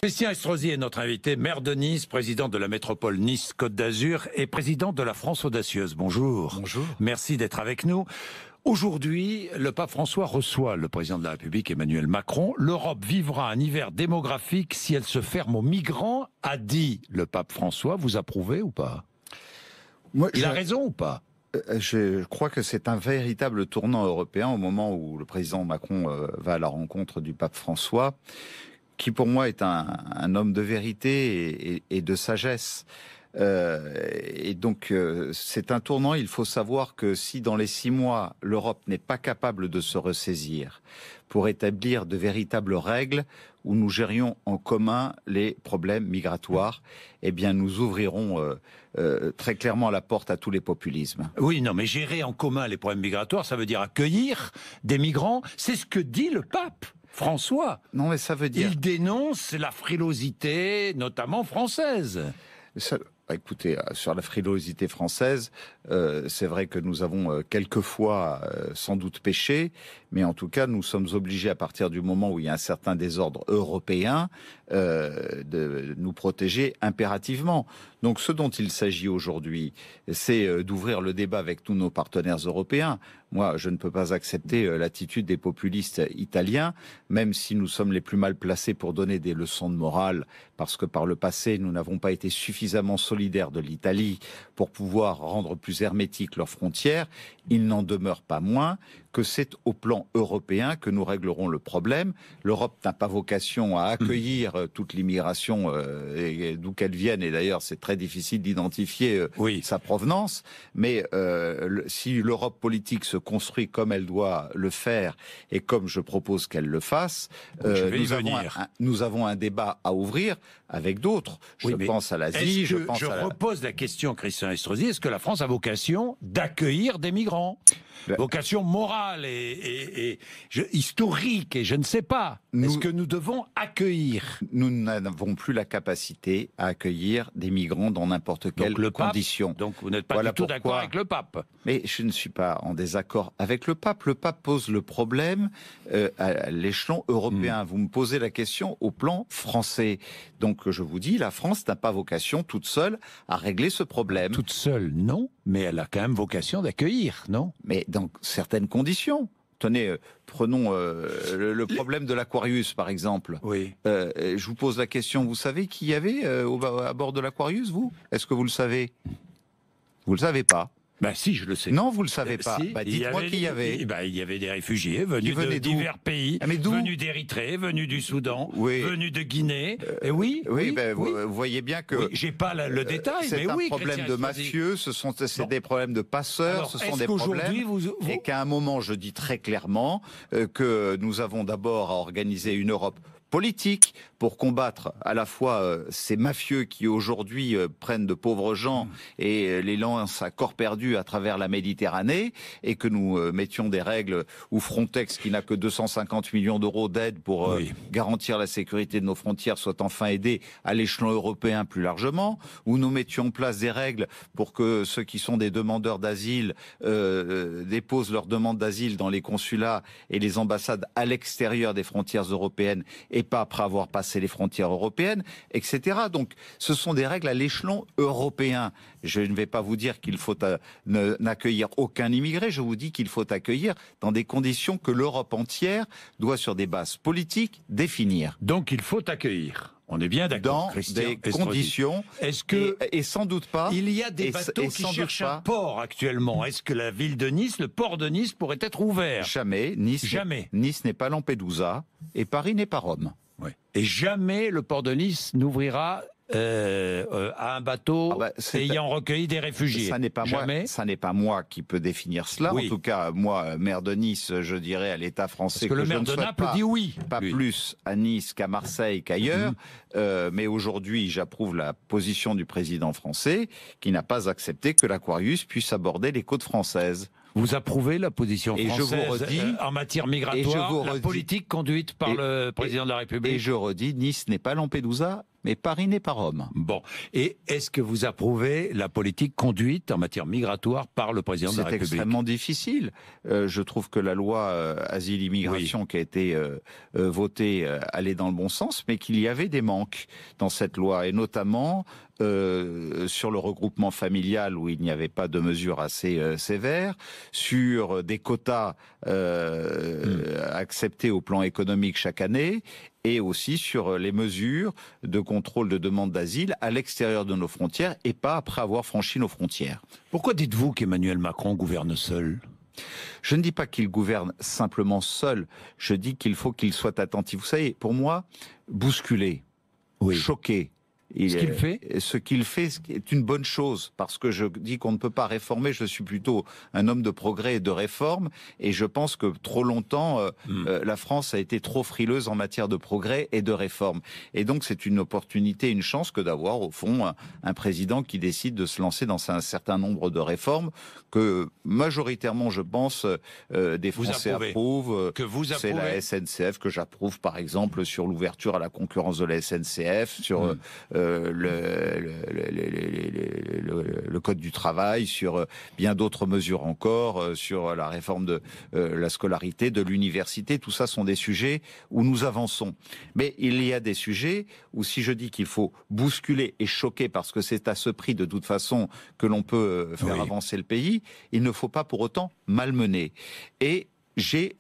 Christian Estrosi est notre invité, maire de Nice, président de la métropole Nice-Côte d'Azur et président de la France Audacieuse. Bonjour. Bonjour. Merci d'être avec nous. Aujourd'hui, le pape François reçoit le président de la République Emmanuel Macron. L'Europe vivra un hiver démographique si elle se ferme aux migrants, a dit le pape François. Vous approuvez ou pas? Il a raison ou pas? Je crois que c'est un véritable tournant européen au moment où le président Macron va à la rencontre du pape François, qui pour moi est un homme de vérité et de sagesse. Et donc c'est un tournant. Il faut savoir que si dans les 6 mois, l'Europe n'est pas capable de se ressaisir pour établir de véritables règles où nous gérions en commun les problèmes migratoires, eh bien nous ouvrirons très clairement la porte à tous les populismes. Oui, non, mais gérer en commun les problèmes migratoires, ça veut dire accueillir des migrants. C'est ce que dit le pape François. Non, mais ça veut dire... Il dénonce la frilosité, notamment française. Écoutez, sur la frilosité française, c'est vrai que nous avons quelquefois sans doute péché, mais en tout cas, nous sommes obligés, à partir du moment où il y a un certain désordre européen, de nous protéger impérativement. Donc ce dont il s'agit aujourd'hui, c'est d'ouvrir le débat avec tous nos partenaires européens. Moi, je ne peux pas accepter l'attitude des populistes italiens, même si nous sommes les plus mal placés pour donner des leçons de morale, parce que par le passé, nous n'avons pas été suffisamment solidaires de l'Italie pour pouvoir rendre plus hermétiques leurs frontières. Il n'en demeure pas moins que c'est au plan européen que nous réglerons le problème. L'Europe n'a pas vocation à accueillir toute l'immigration, d'où qu'elle vienne, et d'ailleurs c'est très difficile d'identifier sa provenance, mais si l'Europe politique se construit comme elle doit le faire, et comme je propose qu'elle le fasse, nous avons un débat à ouvrir avec d'autres. Je pense à l'Asie, je repose la question, Christian Estrosi, est-ce que la France a vocation d'accueillir des migrants? Vocation morale et historique, et je ne sais pas. Est-ce que nous devons accueillir? Nous n'avons plus la capacité à accueillir des migrants dans n'importe quelle condition. Donc vous n'êtes pas du tout d'accord avec le pape? Mais je ne suis pas en désaccord avec le pape. Le pape pose le problème à l'échelon européen. Vous me posez la question au plan français. Donc je vous dis, la France n'a pas vocation toute seule à régler ce problème. Toute seule, non, mais elle a quand même vocation d'accueillir, non? Mais dans certaines conditions. Tenez, prenons le problème de l'Aquarius, par exemple. Oui. Je vous pose la question, vous savez qui y avait à bord de l'Aquarius, vous? Est-ce que vous le savez? Vous le savez pas? Ben si, je le sais. Non, vous le savez pas. Si, dites-moi qui y avait. Il y avait des réfugiés venus de divers pays, venus d'Érythrée, venus du Soudan, venus de Guinée. Vous voyez bien que... Oui, j'ai pas le détail, mais oui. C'est un problème de mafieux, c'est des problèmes de passeurs, alors, ce sont des problèmes... Et qu'à un moment, je dis très clairement que nous avons d'abord à organiser une Europe politique pour combattre à la fois ces mafieux qui aujourd'hui prennent de pauvres gens et les lancent à corps perdu à travers la Méditerranée, et que nous mettions des règles où Frontex, qui n'a que 250 millions d'euros d'aide pour garantir la sécurité de nos frontières, soit enfin aidé à l'échelon européen plus largement, où nous mettions en place des règles pour que ceux qui sont des demandeurs d'asile déposent leur demande d'asile dans les consulats et les ambassades à l'extérieur des frontières européennes et pas après avoir passé les frontières européennes, etc. Donc, ce sont des règles à l'échelon européen. Je ne vais pas vous dire qu'il faut n'accueillir aucun immigré, je vous dis qu'il faut accueillir dans des conditions que l'Europe entière doit, sur des bases politiques, définir. Donc, il faut accueillir. On est bien d'accord, Christian, dans des conditions. Est-ce que et sans doute pas. Il y a des bateaux qui cherchent un port actuellement. Est-ce que la ville de Nice, le port de Nice, pourrait être ouvert? Jamais. Nice n'est pas Lampedusa et Paris n'est pas Rome. Oui. Et jamais le port de Nice n'ouvrira à un bateau ayant recueilli des réfugiés. Ça n'est pas moi qui peux définir cela. En tout cas, moi, maire de Nice, je dirais à l'État français que le maire de Naples dit oui. Pas plus à Nice qu'à Marseille qu'ailleurs. Mais aujourd'hui, j'approuve la position du président français qui n'a pas accepté que l'Aquarius puisse aborder les côtes françaises. Vous approuvez la position française je vous redis, en matière migratoire, la politique conduite par le président de la République? Et je redis, Nice n'est pas Lampedusa, mais Paris n'est pas Rome. Bon. Et est-ce que vous approuvez la politique conduite en matière migratoire par le président de la République ? C'est extrêmement difficile. Je trouve que la loi asile-immigration qui a été votée allait dans le bon sens, mais qu'il y avait des manques dans cette loi, et notamment sur le regroupement familial où il n'y avait pas de mesures assez sévères, sur des quotas acceptés au plan économique chaque année, et aussi sur les mesures de contrôle de demande d'asile à l'extérieur de nos frontières et pas après avoir franchi nos frontières. Pourquoi dites-vous qu'Emmanuel Macron gouverne seul ? Je ne dis pas qu'il gouverne simplement seul, je dis qu'il faut qu'il soit attentif. Vous savez, pour moi, bousculer, choquer, ce qu'il fait est une bonne chose, parce que je dis qu'on ne peut pas réformer. Je suis plutôt un homme de progrès et de réforme, et je pense que trop longtemps la France a été trop frileuse en matière de progrès et de réforme, et donc c'est une opportunité, une chance que d'avoir au fond un président qui décide de se lancer dans un certain nombre de réformes que majoritairement, je pense, des Français approuvent. C'est la SNCF que j'approuve, par exemple, sur l'ouverture à la concurrence de la SNCF, sur le code du travail, sur bien d'autres mesures encore, sur la réforme de la scolarité, de l'université. Tout ça sont des sujets où nous avançons. Mais il y a des sujets où, si je dis qu'il faut bousculer et choquer, parce que c'est à ce prix de toute façon que l'on peut faire avancer le pays, il ne faut pas pour autant malmener. Et j'ai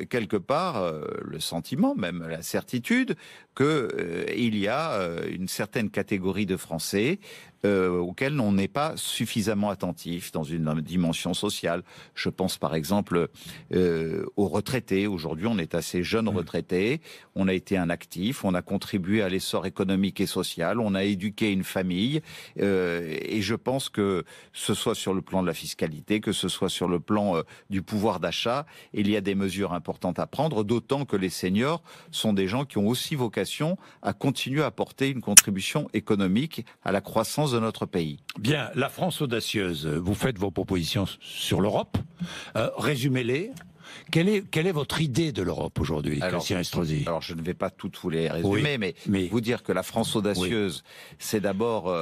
quelque part le sentiment, même la certitude, qu'il y a une certaine catégorie de Français auxquels on n'est pas suffisamment attentif dans une dimension sociale. Je pense par exemple aux retraités. Aujourd'hui, on est assez jeunes retraités. On a été un actif, on a contribué à l'essor économique et social, on a éduqué une famille. Et je pense que ce soit sur le plan de la fiscalité, que ce soit sur le plan du pouvoir d'achat, il y a des mesures importantes à prendre, d'autant que les seniors sont des gens qui ont aussi vocation à continuer à apporter une contribution économique à la croissance de notre pays. Bien, la France audacieuse, vous faites vos propositions sur l'Europe, résumez-les. Quelle est votre idée de l'Europe aujourd'hui, Christian Estrosi ? Alors, je ne vais pas toutes vous les résumer, mais vous dire que la France audacieuse, c'est d'abord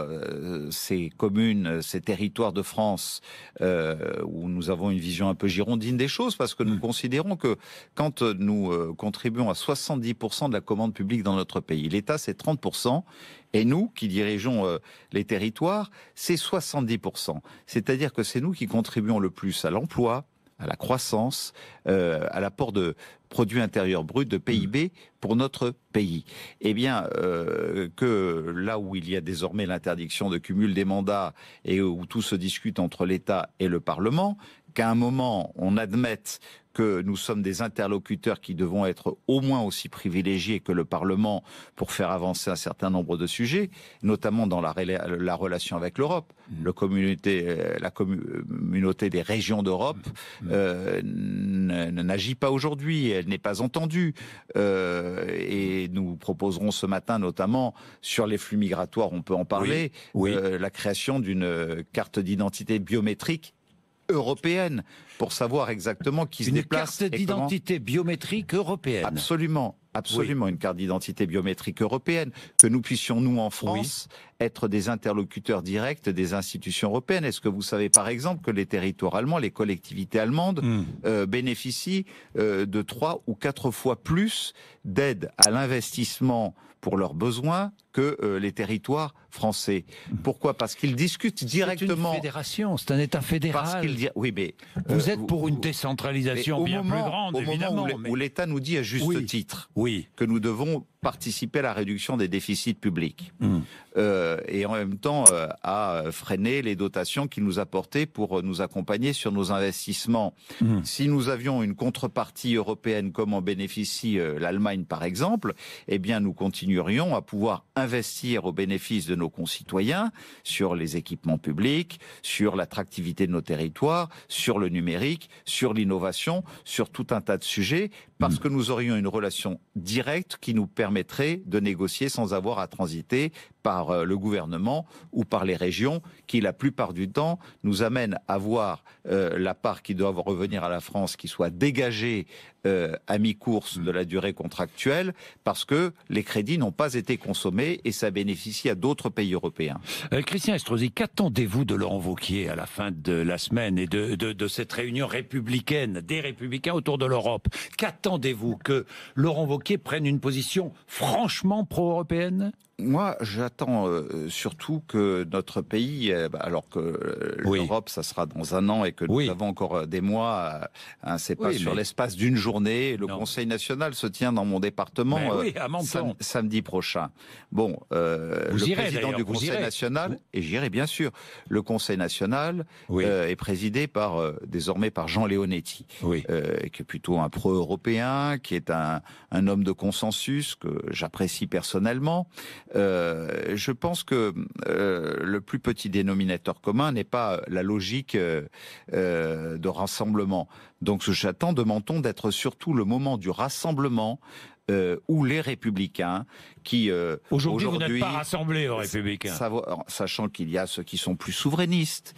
ces communes, ces territoires de France où nous avons une vision un peu girondine des choses, parce que nous considérons que quand nous contribuons à 70% de la commande publique dans notre pays, l'État c'est 30%, et nous qui dirigeons les territoires, c'est 70%. C'est-à-dire que c'est nous qui contribuons le plus à l'emploi, à la croissance, à l'apport de produit intérieur brut, de PIB pour notre pays. Eh bien, que là où il y a désormais l'interdiction de cumul des mandats et où tout se discute entre l'État et le Parlement, qu'à un moment on admette que nous sommes des interlocuteurs qui devons être au moins aussi privilégiés que le Parlement pour faire avancer un certain nombre de sujets, notamment dans la relation avec l'Europe. La communauté des régions d'Europe n'agit pas aujourd'hui, elle n'est pas entendue. Et nous proposerons ce matin, notamment sur les flux migratoires, on peut en parler, la création d'une carte d'identité biométrique européenne pour savoir exactement qui se déplace. Une carte d'identité biométrique européenne. Absolument. Absolument, une carte d'identité biométrique européenne, que nous puissions, nous, en France, être des interlocuteurs directs des institutions européennes. Est-ce que vous savez, par exemple, que les territoires allemands, les collectivités allemandes, bénéficient de 3 ou 4 fois plus d'aide à l'investissement pour leurs besoins que les territoires français. Pourquoi ? Parce qu'ils discutent directement... C'est une fédération, c'est un État fédéral. Parce qu'ils oui, mais... Vous êtes pour une décentralisation bien plus grande, évidemment. Au moment où l'État nous dit à juste titre que nous devons participer à la réduction des déficits publics et en même temps à freiner les dotations qu'il nous apportait pour nous accompagner sur nos investissements. Si nous avions une contrepartie européenne comme en bénéficie l'Allemagne par exemple, eh bien nous continuerions à pouvoir investir au bénéfice de nos concitoyens sur les équipements publics, sur l'attractivité de nos territoires, sur le numérique, sur l'innovation, sur tout un tas de sujets, parce que nous aurions une relation directe qui nous permet permettrait de négocier sans avoir à transiter par le gouvernement ou par les régions, qui la plupart du temps nous amènent à voir la part qui doit revenir à la France qui soit dégagée à mi-course de la durée contractuelle, parce que les crédits n'ont pas été consommés et ça bénéficie à d'autres pays européens. Christian Estrosi, qu'attendez-vous de Laurent Wauquiez à la fin de la semaine et de cette réunion républicaine, des Républicains autour de l'Europe? Qu'attendez-vous? Que Laurent Wauquiez prenne une position franchement pro-européenne? Moi, j'attends surtout que notre pays, alors que l'Europe, ça sera dans un an et que nous avons encore des mois, c'est pas sur l'espace d'une journée. Le Conseil national se tient dans mon département samedi prochain. Bon, le président du Conseil national, et j'irai bien sûr, le Conseil national est présidé désormais par Jean Leonetti, qui est plutôt un pro-européen, qui est un homme de consensus que j'apprécie personnellement. Je pense que le plus petit dénominateur commun n'est pas la logique de rassemblement. Donc j'attends de Menton d'être surtout le moment du rassemblement où les Républicains qui aujourd'hui vous n'êtes pas rassemblés aux Républicains, sachant qu'il y a ceux qui sont plus souverainistes,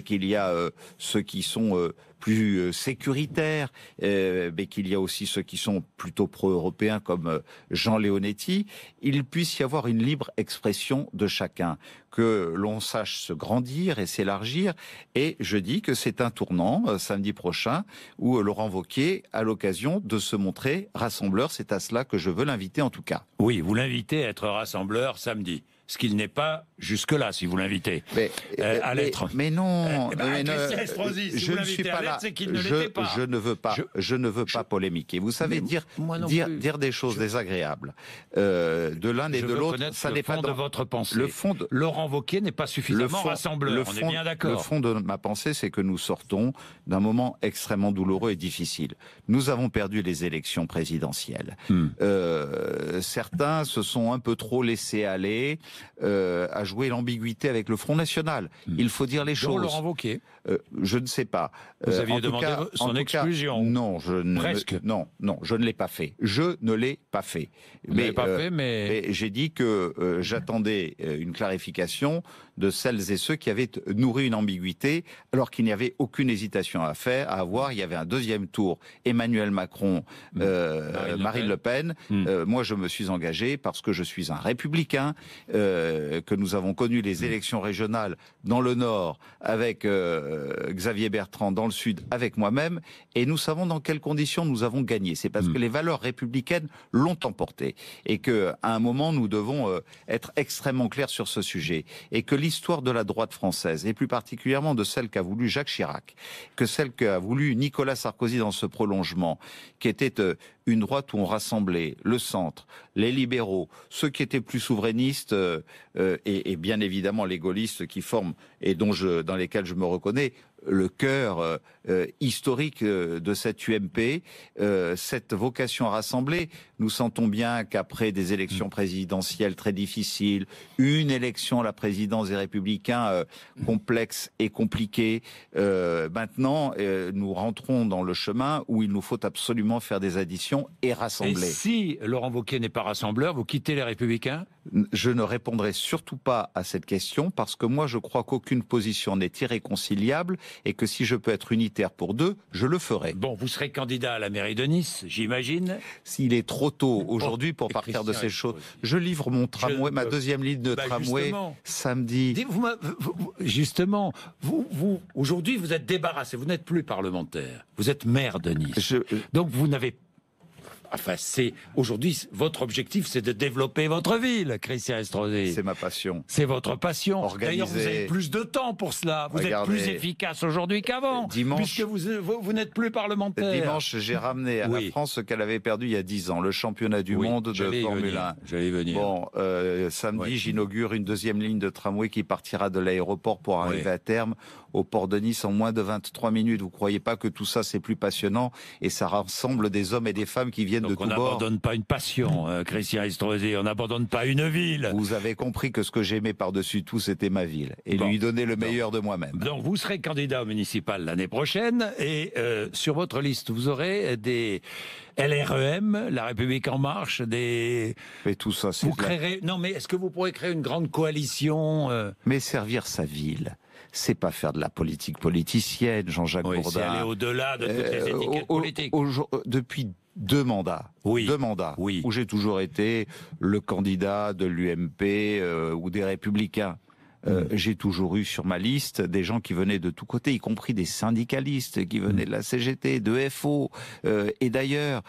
qu'il y a ceux qui sont plus sécuritaires, mais qu'il y a aussi ceux qui sont plutôt pro-européens comme Jean Leonetti, il puisse y avoir une libre expression de chacun, que l'on sache se grandir et s'élargir. Et je dis que c'est un tournant samedi prochain où Laurent Wauquiez a l'occasion de se montrer rassembleur. C'est à cela que je veux l'inviter en tout cas. Oui, vous l'invitez à être rassembleur samedi. Ce qu'il n'est pas jusque-là, si vous l'invitez à l'être. Mais non, Christian Estrosi, si je vous ne suis pas là. C'est qu'il ne l'était pas. Je ne veux pas polémiquer. Vous savez, dire des choses désagréables de l'un et de l'autre, ça n'est pas dans de votre pensée. Le fond de Laurent Wauquiez n'est pas suffisamment rassembleur. On est bien d'accord. Le fond de ma pensée, c'est que nous sortons d'un moment extrêmement douloureux et difficile. Nous avons perdu les élections présidentielles. Certains se sont un peu trop laissés aller à jouer l'ambiguïté avec le Front National. Il faut dire les choses. Laurent Wauquiez. Je ne sais pas. Vous aviez demandé son exclusion. Non, Presque. Non, je ne l'ai pas fait. Je ne l'ai pas fait. Mais j'ai dit que j'attendais une clarification de celles et ceux qui avaient nourri une ambiguïté, alors qu'il n'y avait aucune hésitation à avoir. Il y avait un deuxième tour. Emmanuel Macron, Marine Le Pen. Moi, je me suis engagé parce que je suis un républicain, que nous avons connu les élections régionales dans le Nord avec Xavier Bertrand, dans le Sud avec moi-même, et nous savons dans quelles conditions nous avons gagné. C'est parce que les valeurs républicaines l'ont emporté, et qu'à un moment, nous devons être extrêmement clairs sur ce sujet, et que l'histoire de la droite française, et plus particulièrement de celle qu'a voulu Jacques Chirac, que celle qu'a voulu Nicolas Sarkozy dans ce prolongement, qui était une droite où on rassemblait le centre, les libéraux, ceux qui étaient plus souverainistes et bien évidemment les gaullistes qui forment et dans lesquels je me reconnais le cœur historique de cette UMP, cette vocation à rassembler. Nous sentons bien qu'après des élections présidentielles très difficiles, une élection à la présidence des Républicains complexe et compliquée, maintenant nous rentrons dans le chemin où il nous faut absolument faire des additions et rassembler. Et si Laurent Wauquiez n'est pas rassembleur, vous quittez les Républicains? Je ne répondrai surtout pas à cette question parce que moi je crois qu'aucune position n'est irréconciliable et que si je peux être unitaire pour deux, je le ferai. Bon, vous serez candidat à la mairie de Nice, j'imagine. S'il est trop tôt aujourd'hui pour partir de ces choses, je livre mon tramway, ma deuxième ligne de tramway samedi. Justement, vous aujourd'hui vous êtes débarrassé, vous n'êtes plus parlementaire, vous êtes maire de Nice. Donc vous n'avez Enfin, aujourd'hui, votre objectif, c'est de développer votre ville, Christian Estrosi. C'est ma passion. C'est votre passion. D'ailleurs, vous avez plus de temps pour cela. Vous êtes plus efficace aujourd'hui qu'avant, puisque vous n'êtes plus parlementaire. Dimanche, j'ai ramené à la France ce qu'elle avait perdu il y a 10 ans, le championnat du monde de Formule 1. J'allais venir. Bon, samedi, j'inaugure une deuxième ligne de tramway qui partira de l'aéroport pour arriver à terme au port de Nice en moins de 23 minutes. Vous croyez pas que tout ça c'est plus passionnant et ça rassemble des hommes et des femmes qui viennent de tous bords. On n'abandonne pas une passion, Christian Estrosi, on n'abandonne pas une ville. Vous avez compris que ce que j'aimais par-dessus tout, c'était ma ville et lui donner le meilleur de moi-même. Donc vous serez candidat au municipal l'année prochaine et sur votre liste, vous aurez des LREM, La République En Marche, des... Mais tout ça, c'est... Vous créerez... Non, mais est-ce que vous pourrez créer une grande coalition Mais servir sa ville, c'est pas faire de la politique politicienne, Jean-Jacques Bourdin. C'est aller au-delà de toutes les étiquettes politiques. Depuis deux mandats, où j'ai toujours été le candidat de l'UMP ou des Républicains. J'ai toujours eu sur ma liste des gens qui venaient de tous côtés, y compris des syndicalistes qui venaient de la CGT, de FO et d'ailleurs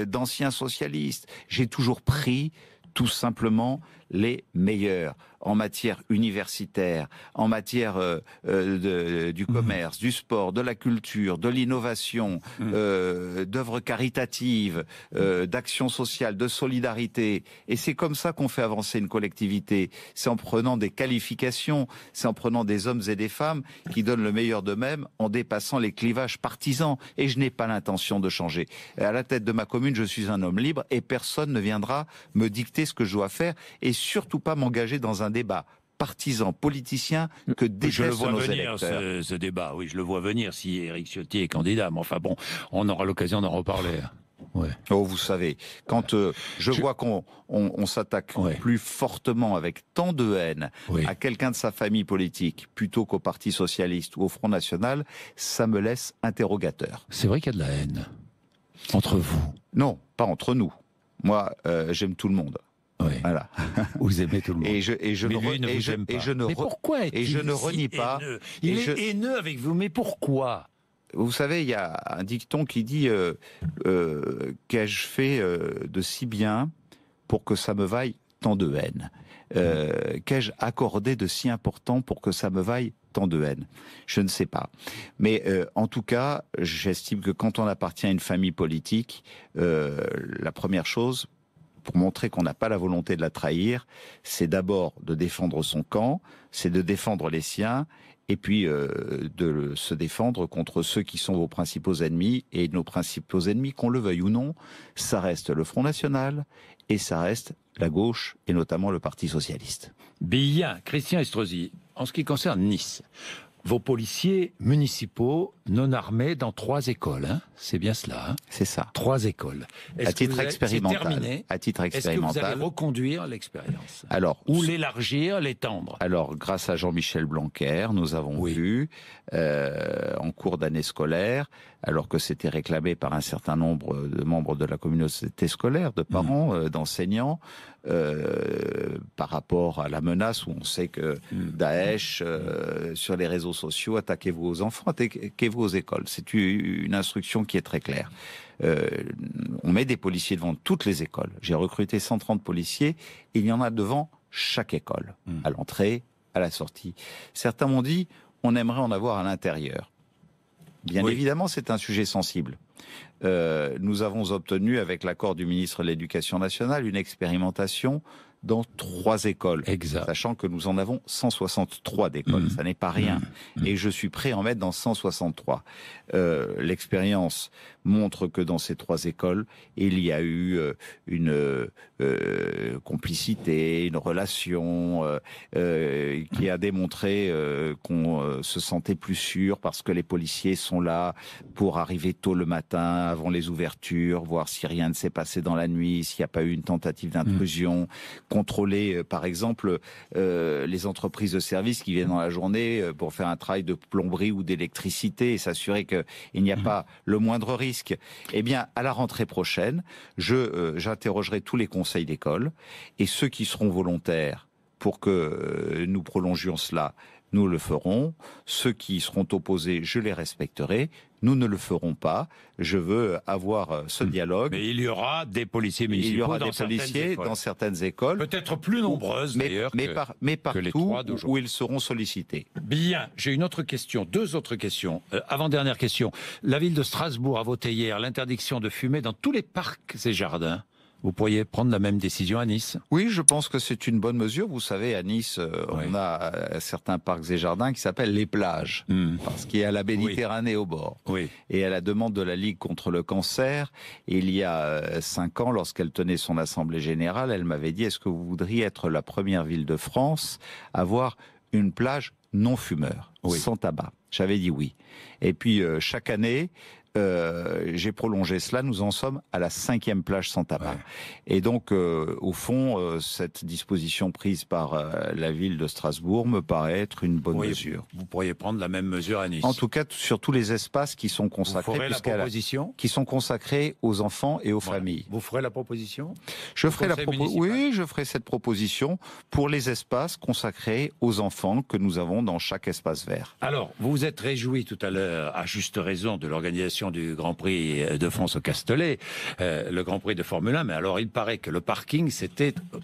d'anciens socialistes. J'ai toujours pris tout simplement les meilleurs en matière universitaire, en matière du commerce, du sport, de la culture, de l'innovation, d'œuvres caritatives, d'action sociale, de solidarité. Et c'est comme ça qu'on fait avancer une collectivité. C'est en prenant des qualifications, c'est en prenant des hommes et des femmes qui donnent le meilleur d'eux-mêmes en dépassant les clivages partisans. Et je n'ai pas l'intention de changer. À la tête de ma commune, je suis un homme libre et personne ne viendra me dicter ce que je dois faire et surtout pas m'engager dans un débat partisan, politicien que détestent nos électeurs. Ce débat, oui, je le vois venir si Éric Ciotti est candidat. Mais enfin bon, on aura l'occasion d'en reparler. Ouais. Oh, vous savez, quand je vois qu'on s'attaque plus fortement avec tant de haine à quelqu'un de sa famille politique plutôt qu'au Parti Socialiste ou au Front National, ça me laisse interrogateur. C'est vrai qu'il y a de la haine entre vous. Non, pas entre nous. Moi, j'aime tout le monde. Oui. Voilà. Vous aimez tout le monde. Et je ne renie pas. Il est haineux avec vous, mais pourquoi? Vous savez, il y a un dicton qui dit qu'ai-je fait de si bien pour que ça me vaille tant de haine? Qu'ai-je accordé de si important pour que ça me vaille tant de haine? Je ne sais pas. Mais en tout cas, j'estime que quand on appartient à une famille politique, la première chose, pour montrer qu'on n'a pas la volonté de la trahir, c'est d'abord de défendre son camp, c'est de défendre les siens, et puis de se défendre contre ceux qui sont vos principaux ennemis. Et nos principaux ennemis, qu'on le veuille ou non, ça reste le Front National et ça reste la gauche, et notamment le Parti Socialiste. Bien, Christian Estrosi, en ce qui concerne Nice, vos policiers municipaux non armés dans 3 écoles, hein, c'est bien cela, hein? C'est ça. 3 écoles. À titre expérimental. C'est terminé. À titre expérimental. Est-ce que vous allez reconduire l'expérience? Alors, ou l'élargir, l'étendre? Alors, grâce à Jean-Michel Blanquer, nous avons vu, en cours d'année scolaire, alors que c'était réclamé par un certain nombre de membres de la communauté scolaire, de parents, d'enseignants, par rapport à la menace où on sait que Daesh, sur les réseaux sociaux, attaquez-vous aux enfants, attaquez-vous aux écoles. C'est une instruction qui est très claire. On met des policiers devant toutes les écoles. J'ai recruté 130 policiers, et il y en a devant chaque école, à l'entrée, à la sortie. Certains m'ont dit, on aimerait en avoir à l'intérieur. Bien évidemment, c'est un sujet sensible. Nous avons obtenu, avec l'accord du ministre de l'Éducation nationale, une expérimentation dans 3 écoles, sachant que nous en avons 163 d'écoles. Ça n'est pas rien. Et je suis prêt à en mettre dans 163. L'expérience montre que dans ces 3 écoles, il y a eu une complicité, une relation qui a démontré qu'on se sentait plus sûr parce que les policiers sont là pour arriver tôt le matin, avant les ouvertures, voir si rien ne s'est passé dans la nuit, s'il n'y a pas eu une tentative d'intrusion, contrôler par exemple les entreprises de services qui viennent dans la journée pour faire un travail de plomberie ou d'électricité et s'assurer qu'il n'y a pas le moindre risque. Eh bien, à la rentrée prochaine, j'interrogerai tous les conseils d'école et ceux qui seront volontaires pour que nous prolongions cela, nous le ferons. Ceux qui seront opposés, je les respecterai. Nous ne le ferons pas. Je veux avoir ce dialogue. Mais il y aura des policiers municipaux. Il y aura des policiers dans certaines écoles. Peut-être plus nombreuses d'ailleurs mais partout où ils seront sollicités. Bien, j'ai une autre question, 2 autres questions. Avant-dernière question. La ville de Strasbourg a voté hier l'interdiction de fumer dans tous les parcs et jardins. Vous pourriez prendre la même décision à Nice. Oui, je pense que c'est une bonne mesure. Vous savez, à Nice, on a certains parcs et jardins qui s'appellent les plages, parce qu'il y a la Méditerranée au bord. Oui. Et à la demande de la Ligue contre le cancer, il y a 5 ans, lorsqu'elle tenait son assemblée générale, elle m'avait dit: est-ce que vous voudriez être la première ville de France à avoir une plage non fumeur, sans tabac? J'avais dit oui. Et puis chaque année, j'ai prolongé cela. Nous en sommes à la 5e plage sans tabac. Ouais. Et donc, au fond, cette disposition prise par la ville de Strasbourg me paraît être une bonne mesure. Vous pourriez prendre la même mesure à Nice. En tout cas, sur tous les espaces qui sont consacrés, vous ferez la proposition qui sont consacrés aux enfants et aux familles. Vous ferez la proposition? Je ferai oui, je ferai cette proposition pour les espaces consacrés aux enfants que nous avons dans chaque espace vert. Alors, vous vous êtes réjoui tout à l'heure, à juste raison, de l'organisation du Grand Prix de France au Castellet, le Grand Prix de Formule 1, mais alors il paraît que le parking,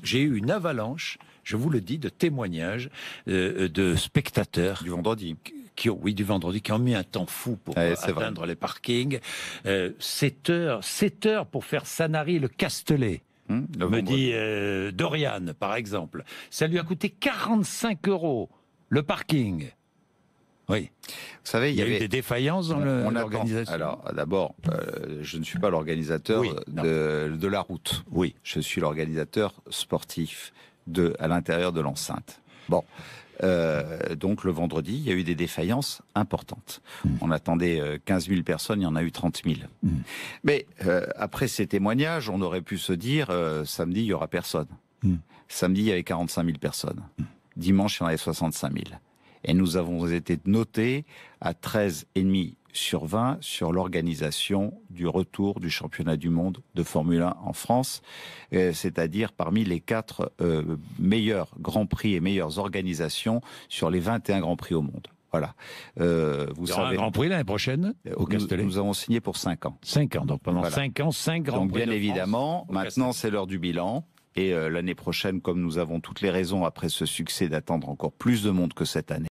j'ai eu une avalanche, je vous le dis, de témoignages de spectateurs. Du vendredi. Qui ont mis un temps fou pour atteindre les parkings. 7 heures pour faire Sanary le Castellet. Me dit Dorian, par exemple. Ça lui a coûté 45 €, le parking. Oui. Vous savez, il y avait eu des défaillanes dans l'organisation. Alors, d'abord, je ne suis pas l'organisateur de la route. Oui. Je suis l'organisateur sportif à l'intérieur de l'enceinte. Bon. Donc, le vendredi, il y a eu des défaillances importantes. On attendait 15 000 personnes, il y en a eu 30 000. Mais après ces témoignages, on aurait pu se dire, samedi, il n'y aura personne. Samedi, il y avait 45 000 personnes. Dimanche, il y en avait 65 000. Et nous avons été notés à 13,5 sur 20 sur l'organisation du retour du championnat du monde de Formule 1 en France, c'est-à-dire parmi les 4 meilleurs grands prix et meilleures organisations sur les 21 grands prix au monde. Voilà. Vous savez, un grand prix l'année prochaine au Castellet. Nous avons signé pour 5 ans. 5 ans, donc pendant 5 ans, 5 grands prix. Donc bien évidemment, maintenant c'est l'heure du bilan. Et l'année prochaine, comme nous avons toutes les raisons après ce succès d'attendre encore plus de monde que cette année,